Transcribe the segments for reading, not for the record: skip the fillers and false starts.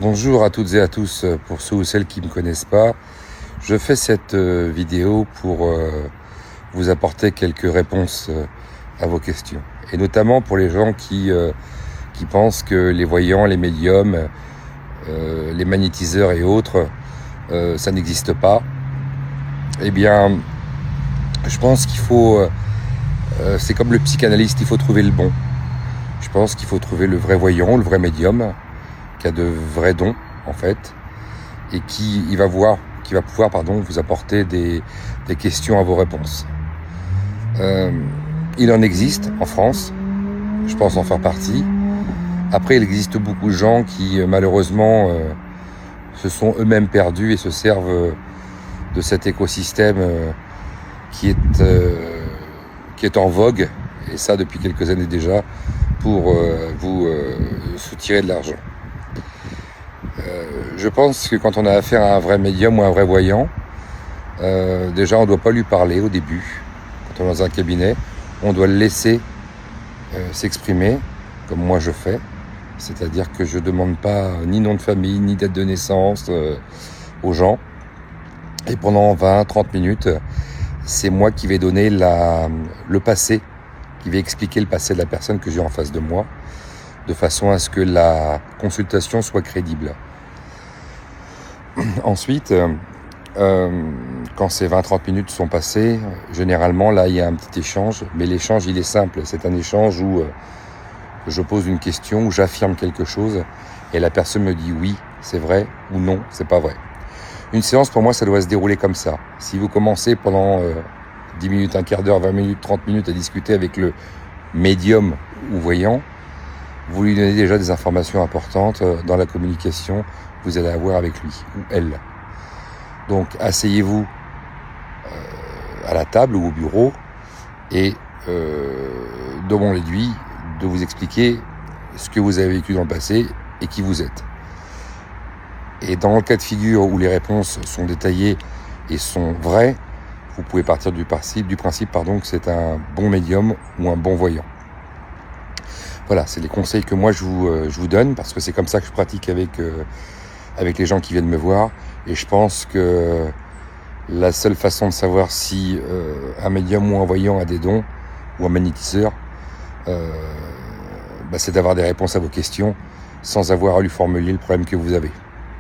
Bonjour à toutes et à tous, pour ceux ou celles qui ne me connaissent pas. Je fais cette vidéo pour vous apporter quelques réponses à vos questions. Et notamment pour les gens qui pensent que les voyants, les médiums, les magnétiseurs et autres, ça n'existe pas. Eh bien, je pense qu'il faut... c'est comme le psychanalyste, il faut trouver le bon. Je pense qu'il faut trouver le vrai voyant, le vrai médium, qui a de vrais dons en fait, et qui va pouvoir vous apporter des questions à vos réponses. Il en existe en France, je pense en faire partie. Après, il existe beaucoup de gens qui malheureusement se sont eux-mêmes perdus et se servent de cet écosystème qui est en vogue, et ça depuis quelques années déjà, pour vous soutirer de l'argent. Je pense que quand on a affaire à un vrai médium ou un vrai voyant, déjà on ne doit pas lui parler au début. Quand on est dans un cabinet, on doit le laisser s'exprimer, comme moi je fais. C'est-à-dire que je ne demande pas ni nom de famille, ni date de naissance aux gens. Et pendant 20-30 minutes, c'est moi qui vais donner le passé, qui vais expliquer le passé de la personne que j'ai en face de moi, de façon à ce que la consultation soit crédible. Ensuite, quand ces 20-30 minutes sont passées, généralement, là, il y a un petit échange, mais l'échange, il est simple. C'est un échange où je pose une question, où j'affirme quelque chose, et la personne me dit oui, c'est vrai, ou non, c'est pas vrai. Une séance, pour moi, ça doit se dérouler comme ça. Si vous commencez pendant 10 minutes, un quart d'heure, 20 minutes, 30 minutes à discuter avec le médium ou voyant, vous lui donnez déjà des informations importantes dans la communication que vous allez avoir avec lui ou elle. Donc, asseyez-vous à la table ou au bureau et demandez-lui de vous expliquer ce que vous avez vécu dans le passé et qui vous êtes. Et dans le cas de figure où les réponses sont détaillées et sont vraies, vous pouvez partir du principe que c'est un bon médium ou un bon voyant. Voilà, c'est les conseils que moi je vous donne, parce que c'est comme ça que je pratique avec les gens qui viennent me voir. Et je pense que la seule façon de savoir si un médium ou un voyant a des dons, ou un magnétiseur, c'est d'avoir des réponses à vos questions sans avoir à lui formuler le problème que vous avez.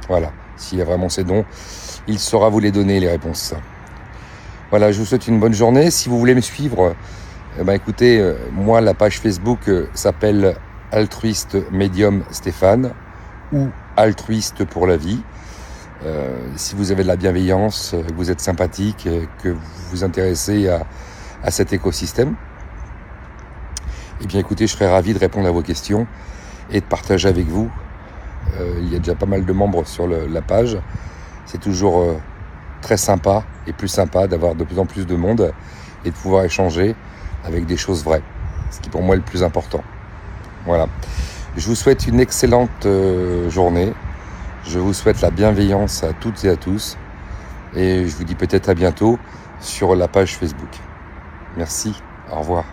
Voilà, s'il y a vraiment ces dons, il saura vous les donner, les réponses. Voilà, je vous souhaite une bonne journée. Si vous voulez me suivre, écoutez, moi, la page Facebook s'appelle Altruiste Médium Stéphane ou Altruiste pour la vie. Si vous avez de la bienveillance, que vous êtes sympathique, que vous vous intéressez à cet écosystème, eh bien écoutez, je serais ravi de répondre à vos questions et de partager avec vous. Il y a déjà pas mal de membres sur la page. C'est toujours très sympa et plus sympa d'avoir de plus en plus de monde et de pouvoir échanger avec des choses vraies, ce qui pour moi est le plus important. Voilà. Je vous souhaite une excellente journée. Je vous souhaite la bienveillance à toutes et à tous. Et je vous dis peut-être à bientôt sur la page Facebook. Merci. Au revoir.